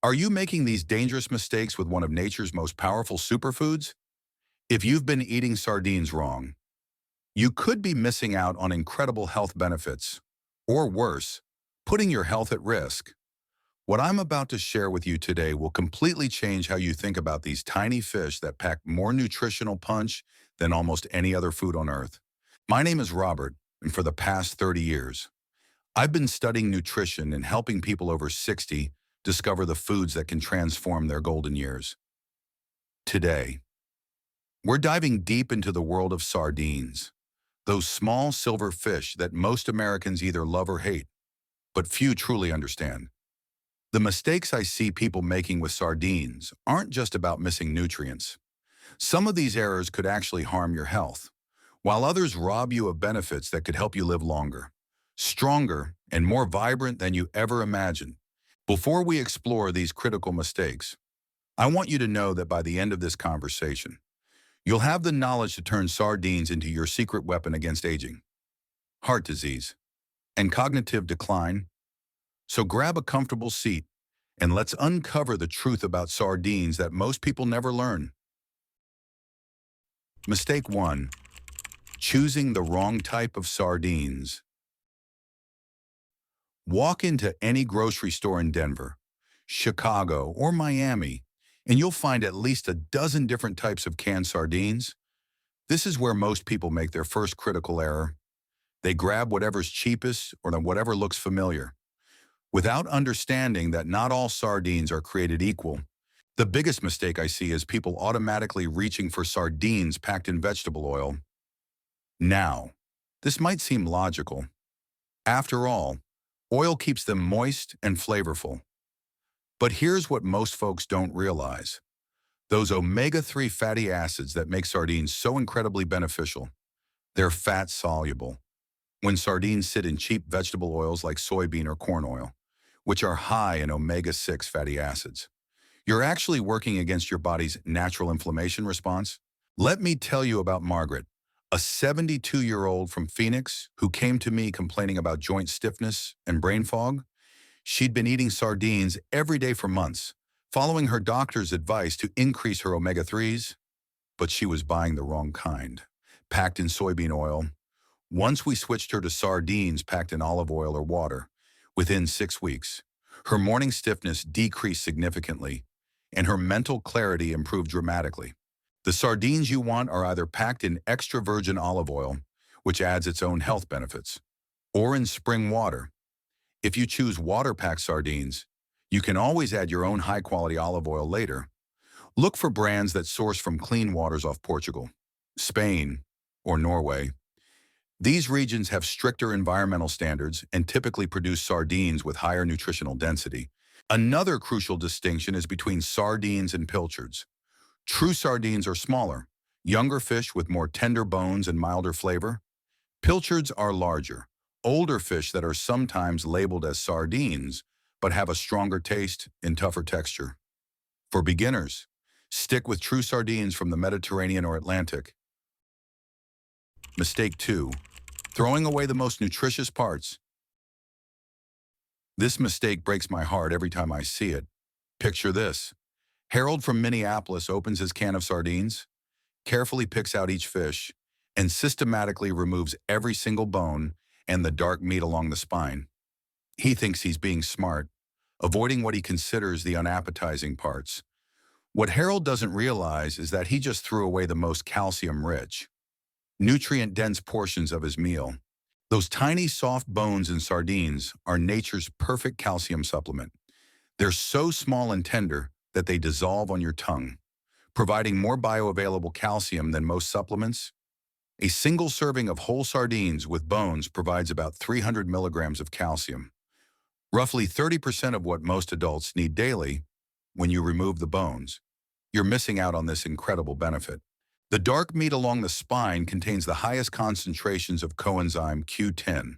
Are you making these dangerous mistakes with one of nature's most powerful superfoods? If you've been eating sardines wrong, you could be missing out on incredible health benefits, or worse, putting your health at risk. What I'm about to share with you today will completely change how you think about these tiny fish that pack more nutritional punch than almost any other food on earth. My name is Robert, and for the past 30 years, I've been studying nutrition and helping people over 60 discover the foods that can transform their golden years. Today, we're diving deep into the world of sardines, those small silver fish that most Americans either love or hate, but few truly understand. The mistakes I see people making with sardines aren't just about missing nutrients. Some of these errors could actually harm your health, while others rob you of benefits that could help you live longer, stronger, and more vibrant than you ever imagined. Before we explore these critical mistakes, I want you to know that by the end of this conversation, you'll have the knowledge to turn sardines into your secret weapon against aging, heart disease, and cognitive decline. So grab a comfortable seat and let's uncover the truth about sardines that most people never learn. Mistake 1. Choosing the wrong type of sardines. Walk into any grocery store in Denver, Chicago, or Miami, and you'll find at least a dozen different types of canned sardines. This is where most people make their first critical error. They grab whatever's cheapest or whatever looks familiar, without understanding that not all sardines are created equal. The biggest mistake I see is people automatically reaching for sardines packed in vegetable oil. Now, this might seem logical. After all, oil keeps them moist and flavorful. But here's what most folks don't realize. Those omega-3 fatty acids that make sardines so incredibly beneficial, they're fat-soluble. When sardines sit in cheap vegetable oils like soybean or corn oil, which are high in omega-6 fatty acids, you're actually working against your body's natural inflammation response. Let me tell you about Margaret, a 72-year-old from Phoenix who came to me complaining about joint stiffness and brain fog. She'd been eating sardines every day for months, following her doctor's advice to increase her omega-3s, but she was buying the wrong kind, packed in soybean oil. Once we switched her to sardines packed in olive oil or water, within 6 weeks, her morning stiffness decreased significantly, and her mental clarity improved dramatically. The sardines you want are either packed in extra virgin olive oil, which adds its own health benefits, or in spring water. If you choose water-packed sardines, you can always add your own high-quality olive oil later. Look for brands that source from clean waters off Portugal, Spain, or Norway. These regions have stricter environmental standards and typically produce sardines with higher nutritional density. Another crucial distinction is between sardines and pilchards. True sardines are smaller, younger fish with more tender bones and milder flavor. Pilchards are larger, older fish that are sometimes labeled as sardines, but have a stronger taste and tougher texture. For beginners, stick with true sardines from the Mediterranean or Atlantic. Mistake 2. Throwing away the most nutritious parts. This mistake breaks my heart every time I see it. Picture this. Harold from Minneapolis opens his can of sardines, carefully picks out each fish, and systematically removes every single bone and the dark meat along the spine. He thinks he's being smart, avoiding what he considers the unappetizing parts. What Harold doesn't realize is that he just threw away the most calcium-rich, nutrient-dense portions of his meal. Those tiny soft bones in sardines are nature's perfect calcium supplement. They're so small and tender that they dissolve on your tongue, providing more bioavailable calcium than most supplements. A single serving of whole sardines with bones provides about 300 milligrams of calcium, roughly 30% of what most adults need daily. When you remove the bones, you're missing out on this incredible benefit. The dark meat along the spine contains the highest concentrations of coenzyme Q10,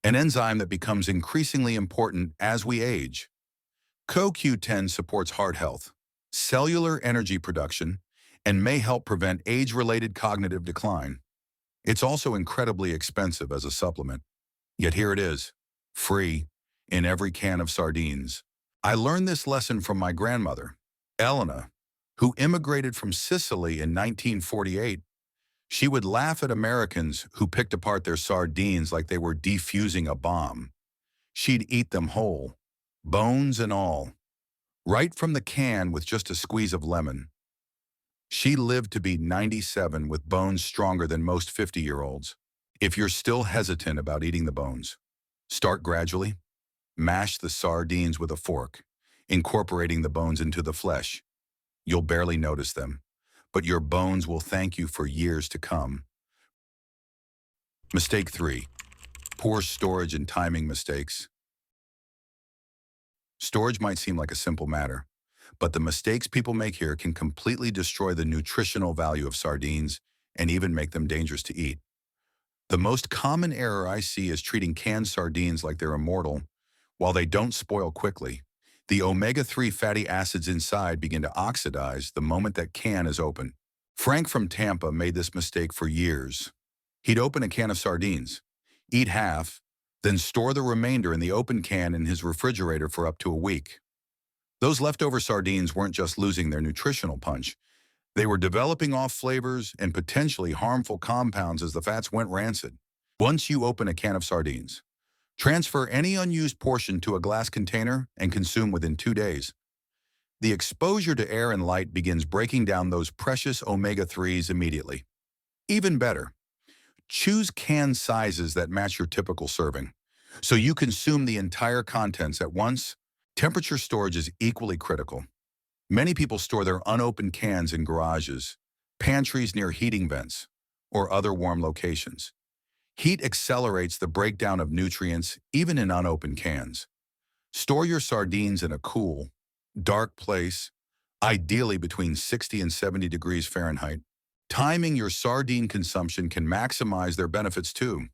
an enzyme that becomes increasingly important as we age. CoQ10 supports heart health, cellular energy production, and may help prevent age-related cognitive decline. It's also incredibly expensive as a supplement. Yet here it is, free, in every can of sardines. I learned this lesson from my grandmother, Elena, who immigrated from Sicily in 1948. She would laugh at Americans who picked apart their sardines like they were defusing a bomb. She'd eat them whole, bones and all, right from the can with just a squeeze of lemon. She lived to be 97 with bones stronger than most 50-year-olds. If you're still hesitant about eating the bones, start gradually. Mash the sardines with a fork, incorporating the bones into the flesh. You'll barely notice them, but your bones will thank you for years to come. Mistake 3. Poor storage and timing mistakes. Storage might seem like a simple matter, but the mistakes people make here can completely destroy the nutritional value of sardines and even make them dangerous to eat. The most common error I see is treating canned sardines like they're immortal. While they don't spoil quickly, the omega-3 fatty acids inside begin to oxidize the moment that can is open. Frank from Tampa made this mistake for years. He'd open a can of sardines, eat half, then store the remainder in the open can in his refrigerator for up to a week. Those leftover sardines weren't just losing their nutritional punch. They were developing off flavors and potentially harmful compounds as the fats went rancid. Once you open a can of sardines, transfer any unused portion to a glass container and consume within 2 days. The exposure to air and light begins breaking down those precious omega-3s immediately. Even better, choose can sizes that match your typical serving, so you consume the entire contents at once. Temperature storage is equally critical. Many people store their unopened cans in garages, pantries near heating vents, or other warm locations. Heat accelerates the breakdown of nutrients even in unopened cans. Store your sardines in a cool, dark place, ideally between 60 and 70 degrees Fahrenheit. Timing your sardine consumption can maximize their benefits too.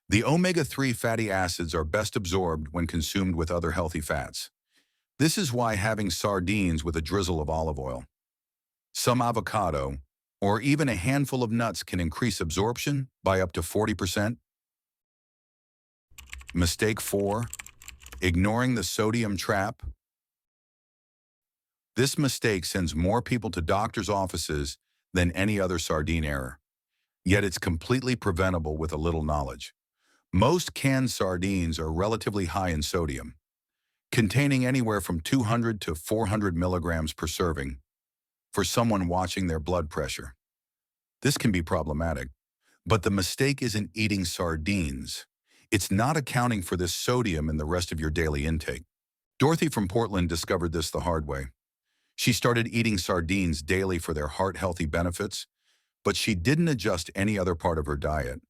The omega-3 fatty acids are best absorbed when consumed with other healthy fats. This is why having sardines with a drizzle of olive oil, some avocado, or even a handful of nuts can increase absorption by up to 40%. Mistake 4. Ignoring the sodium trap. This mistake sends more people to doctors' offices than any other sardine error. Yet it's completely preventable with a little knowledge. Most canned sardines are relatively high in sodium, containing anywhere from 200 to 400 milligrams per serving for someone watching their blood pressure. This can be problematic, but the mistake isn't eating sardines. It's not accounting for this sodium in the rest of your daily intake. Dorothy from Portland discovered this the hard way. She started eating sardines daily for their heart-healthy benefits, but she didn't adjust any other part of her diet.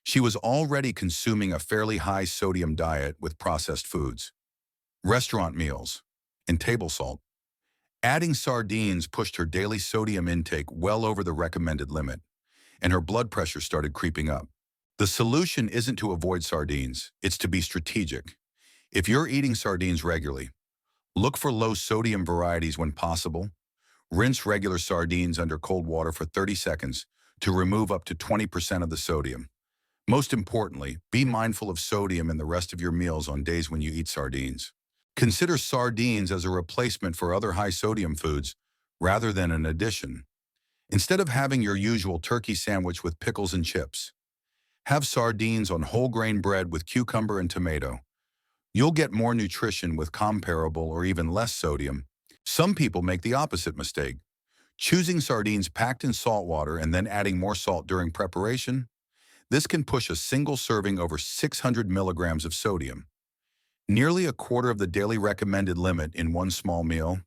She was already consuming a fairly high sodium diet with processed foods, restaurant meals, and table salt. Adding sardines pushed her daily sodium intake well over the recommended limit, and her blood pressure started creeping up. The solution isn't to avoid sardines, it's to be strategic. If you're eating sardines regularly, look for low-sodium varieties when possible. Rinse regular sardines under cold water for 30 seconds to remove up to 20% of the sodium. Most importantly, be mindful of sodium in the rest of your meals on days when you eat sardines. Consider sardines as a replacement for other high-sodium foods rather than an addition. Instead of having your usual turkey sandwich with pickles and chips, have sardines on whole grain bread with cucumber and tomato. You'll get more nutrition with comparable or even less sodium. Some people make the opposite mistake, choosing sardines packed in salt water and then adding more salt during preparation. This can push a single serving over 600 milligrams of sodium, nearly a quarter of the daily recommended limit in one small meal.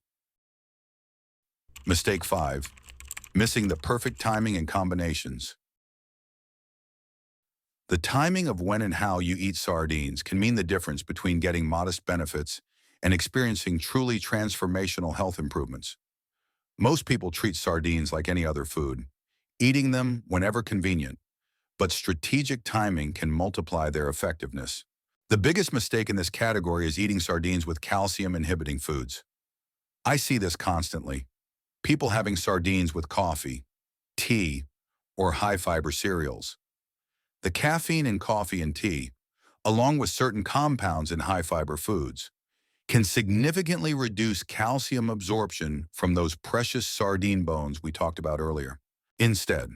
Mistake 5. Missing the perfect timing and combinations. The timing of when and how you eat sardines can mean the difference between getting modest benefits and experiencing truly transformational health improvements. Most people treat sardines like any other food, eating them whenever convenient, but strategic timing can multiply their effectiveness. The biggest mistake in this category is eating sardines with calcium-inhibiting foods. I see this constantly. People having sardines with coffee, tea, or high-fiber cereals. The caffeine in coffee and tea, along with certain compounds in high-fiber foods, can significantly reduce calcium absorption from those precious sardine bones we talked about earlier. Instead,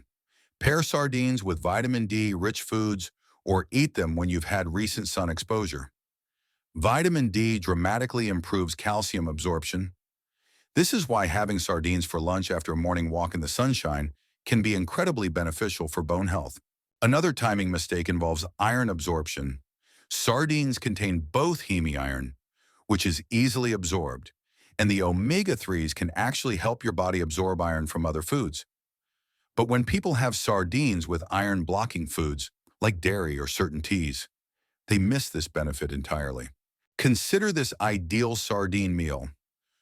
pair sardines with vitamin D-rich foods or eat them when you've had recent sun exposure. Vitamin D dramatically improves calcium absorption. This is why having sardines for lunch after a morning walk in the sunshine can be incredibly beneficial for bone health. Another timing mistake involves iron absorption. Sardines contain both heme-iron, which is easily absorbed, and the omega-3s can actually help your body absorb iron from other foods. But when people have sardines with iron-blocking foods, like dairy or certain teas, they miss this benefit entirely. Consider this ideal sardine meal.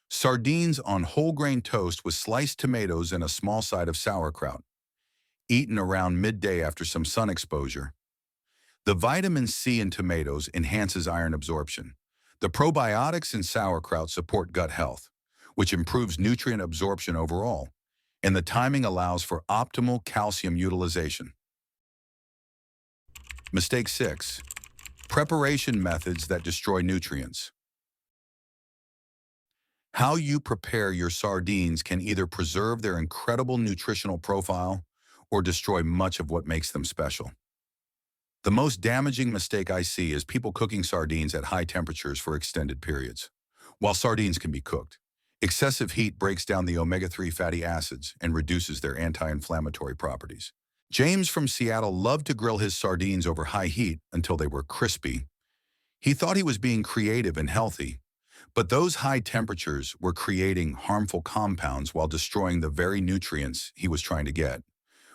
Sardines on whole grain toast with sliced tomatoes and a small side of sauerkraut, eaten around midday after some sun exposure. The vitamin C in tomatoes enhances iron absorption. The probiotics in sauerkraut support gut health, which improves nutrient absorption overall, and the timing allows for optimal calcium utilization. Mistake 6. Preparation methods that destroy nutrients. How you prepare your sardines can either preserve their incredible nutritional profile or destroy much of what makes them special. The most damaging mistake I see is people cooking sardines at high temperatures for extended periods. While sardines can be cooked, excessive heat breaks down the omega-3 fatty acids and reduces their anti-inflammatory properties. James from Seattle loved to grill his sardines over high heat until they were crispy. He thought he was being creative and healthy, but those high temperatures were creating harmful compounds while destroying the very nutrients he was trying to get.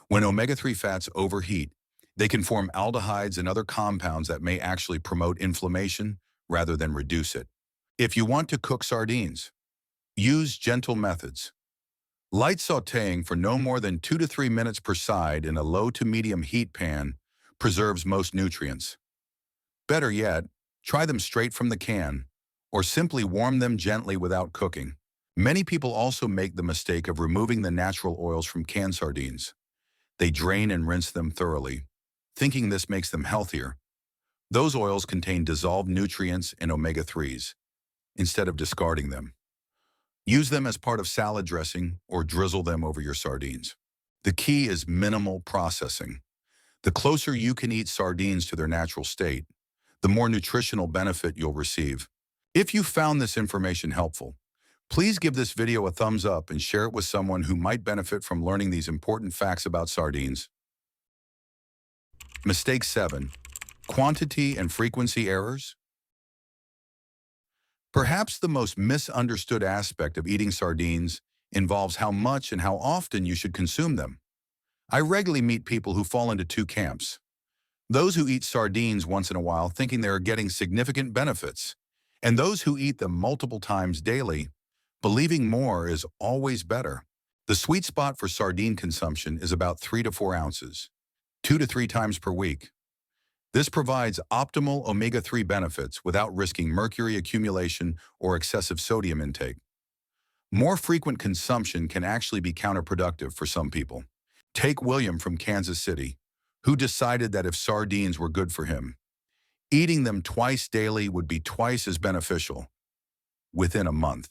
When omega-3 fats overheat, they can form aldehydes and other compounds that may actually promote inflammation rather than reduce it. If you want to cook sardines, use gentle methods. Light sautéing for no more than 2 to 3 minutes per side in a low to medium heat pan preserves most nutrients. Better yet, try them straight from the can, or simply warm them gently without cooking. Many people also make the mistake of removing the natural oils from canned sardines. They drain and rinse them thoroughly, thinking this makes them healthier. Those oils contain dissolved nutrients and omega-3s, instead of discarding them. Use them as part of salad dressing or drizzle them over your sardines. The key is minimal processing. The closer you can eat sardines to their natural state, the more nutritional benefit you'll receive. If you found this information helpful, please give this video a thumbs up and share it with someone who might benefit from learning these important facts about sardines. Mistake 7. Quantity and frequency errors. Perhaps the most misunderstood aspect of eating sardines involves how much and how often you should consume them. I regularly meet people who fall into two camps. Those who eat sardines once in a while thinking they are getting significant benefits, and those who eat them multiple times daily, believing more is always better. The sweet spot for sardine consumption is about 3 to 4 ounces, 2 to 3 times per week. This provides optimal omega-3 benefits without risking mercury accumulation or excessive sodium intake. More frequent consumption can actually be counterproductive for some people. Take William from Kansas City, who decided that if sardines were good for him, eating them twice daily would be twice as beneficial. Within a month,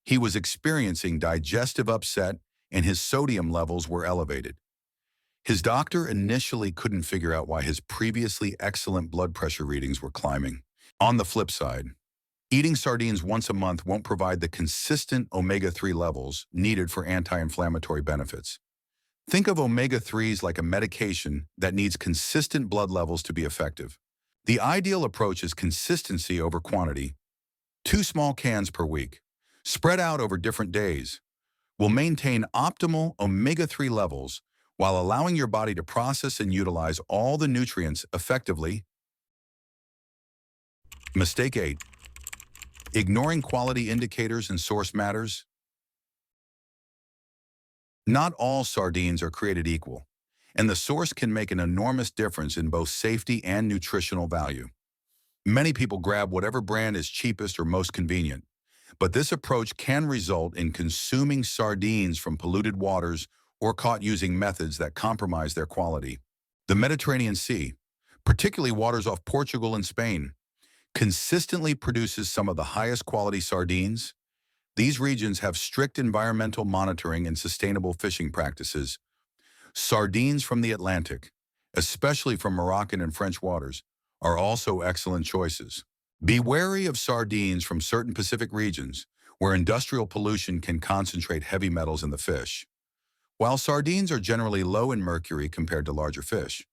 he was experiencing digestive upset and his sodium levels were elevated. His doctor initially couldn't figure out why his previously excellent blood pressure readings were climbing. On the flip side, eating sardines once a month won't provide the consistent omega-3 levels needed for anti-inflammatory benefits. Think of omega-3s like a medication that needs consistent blood levels to be effective. The ideal approach is consistency over quantity. 2 small cans per week, spread out over different days, will maintain optimal omega-3 levels while allowing your body to process and utilize all the nutrients effectively. Mistake 8. Ignoring quality indicators and source matters. Not all sardines are created equal, and the source can make an enormous difference in both safety and nutritional value. Many people grab whatever brand is cheapest or most convenient, but this approach can result in consuming sardines from polluted waters or caught using methods that compromise their quality. The Mediterranean Sea, particularly waters off Portugal and Spain, consistently produces some of the highest quality sardines. These regions have strict environmental monitoring and sustainable fishing practices. Sardines from the Atlantic, especially from Moroccan and French waters, are also excellent choices. Be wary of sardines from certain Pacific regions, where industrial pollution can concentrate heavy metals in the fish. While sardines are generally low in mercury compared to larger fish,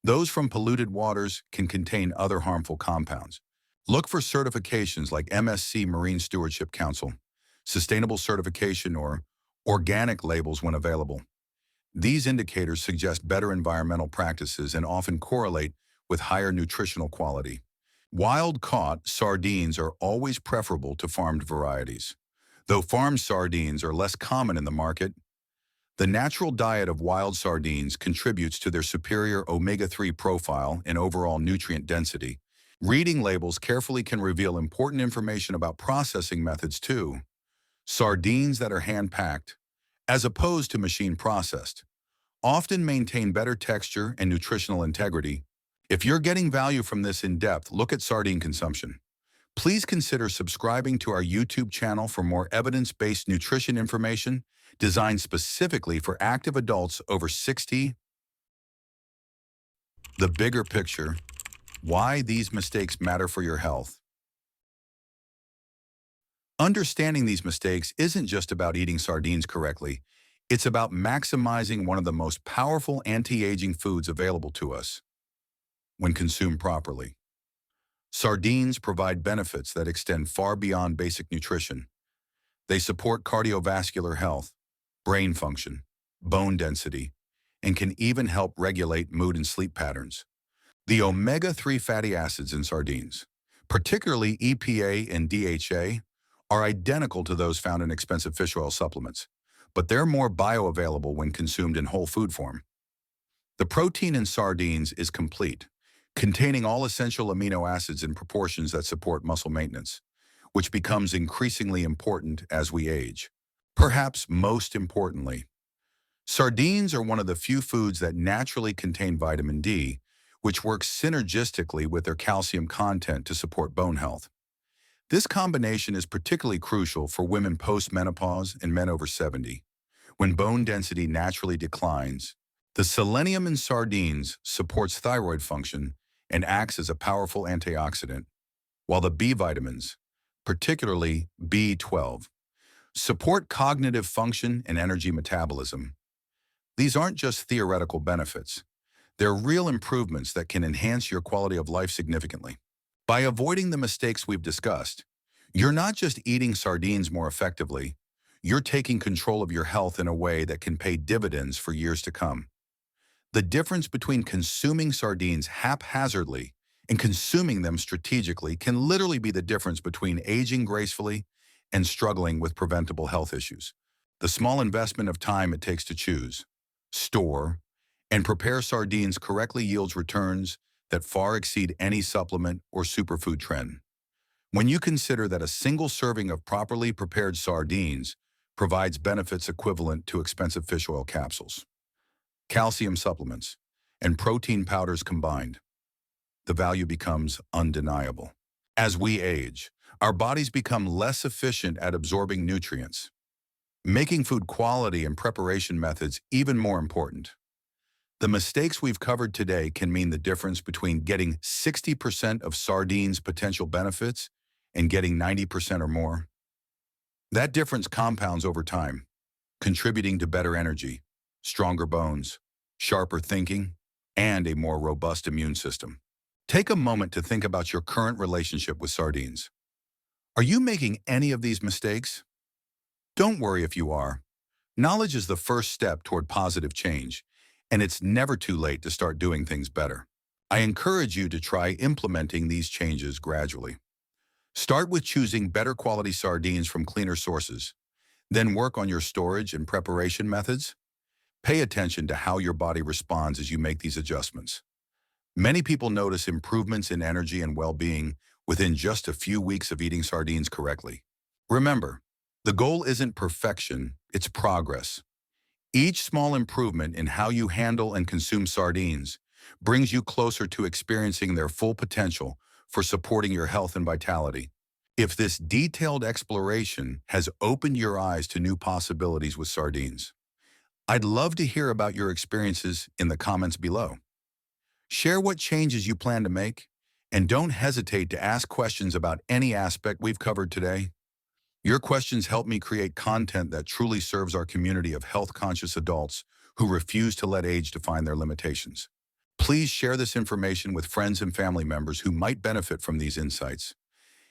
those from polluted waters can contain other harmful compounds. Look for certifications like MSC Marine Stewardship Council, sustainable certification, or organic labels when available. These indicators suggest better environmental practices and often correlate with higher nutritional quality. Wild-caught sardines are always preferable to farmed varieties. Though farmed sardines are less common in the market, the natural diet of wild sardines contributes to their superior omega-3 profile and overall nutrient density. Reading labels carefully can reveal important information about processing methods too. Sardines that are hand-packed, as opposed to machine-processed, often maintain better texture and nutritional integrity. If you're getting value from this in-depth look at sardine consumption, please consider subscribing to our YouTube channel for more evidence-based nutrition information designed specifically for active adults over 60. The bigger picture, why these mistakes matter for your health. Understanding these mistakes isn't just about eating sardines correctly. It's about maximizing one of the most powerful anti-aging foods available to us when consumed properly. Sardines provide benefits that extend far beyond basic nutrition. They support cardiovascular health, brain function, bone density, and can even help regulate mood and sleep patterns. The omega-3 fatty acids in sardines, particularly EPA and DHA, are identical to those found in expensive fish oil supplements, but they're more bioavailable when consumed in whole food form. The protein in sardines is complete, containing all essential amino acids in proportions that support muscle maintenance, which becomes increasingly important as we age. Perhaps most importantly, sardines are one of the few foods that naturally contain vitamin D, which works synergistically with their calcium content to support bone health. This combination is particularly crucial for women post-menopause and men over 70, when bone density naturally declines. The selenium in sardines supports thyroid function and acts as a powerful antioxidant, while the B vitamins, particularly B12, support cognitive function and energy metabolism. These aren't just theoretical benefits. They're real improvements that can enhance your quality of life significantly. By avoiding the mistakes we've discussed, you're not just eating sardines more effectively, you're taking control of your health in a way that can pay dividends for years to come. The difference between consuming sardines haphazardly and consuming them strategically can literally be the difference between aging gracefully and struggling with preventable health issues. The small investment of time it takes to choose, store, and prepare sardines correctly yields returns that far exceed any supplement or superfood trend. When you consider that a single serving of properly prepared sardines provides benefits equivalent to expensive fish oil capsules, calcium supplements, and protein powders combined, the value becomes undeniable. As we age, our bodies become less efficient at absorbing nutrients, making food quality and preparation methods even more important. The mistakes we've covered today can mean the difference between getting 60% of sardines' potential benefits and getting 90% or more. That difference compounds over time, contributing to better energy, stronger bones, sharper thinking, and a more robust immune system. Take a moment to think about your current relationship with sardines. Are you making any of these mistakes? Don't worry if you are. Knowledge is the first step toward positive change, and it's never too late to start doing things better. I encourage you to try implementing these changes gradually. Start with choosing better quality sardines from cleaner sources, then work on your storage and preparation methods. Pay attention to how your body responds as you make these adjustments. Many people notice improvements in energy and well-being within just a few weeks of eating sardines correctly. Remember, the goal isn't perfection, it's progress. Each small improvement in how you handle and consume sardines brings you closer to experiencing their full potential for supporting your health and vitality. If this detailed exploration has opened your eyes to new possibilities with sardines, I'd love to hear about your experiences in the comments below. Share what changes you plan to make, and don't hesitate to ask questions about any aspect we've covered today. Your questions help me create content that truly serves our community of health-conscious adults who refuse to let age define their limitations. Please share this information with friends and family members who might benefit from these insights.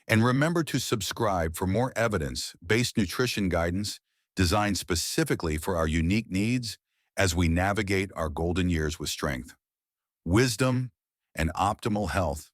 And remember to subscribe for more evidence-based nutrition guidance designed specifically for our unique needs as we navigate our golden years with strength, wisdom, and optimal health.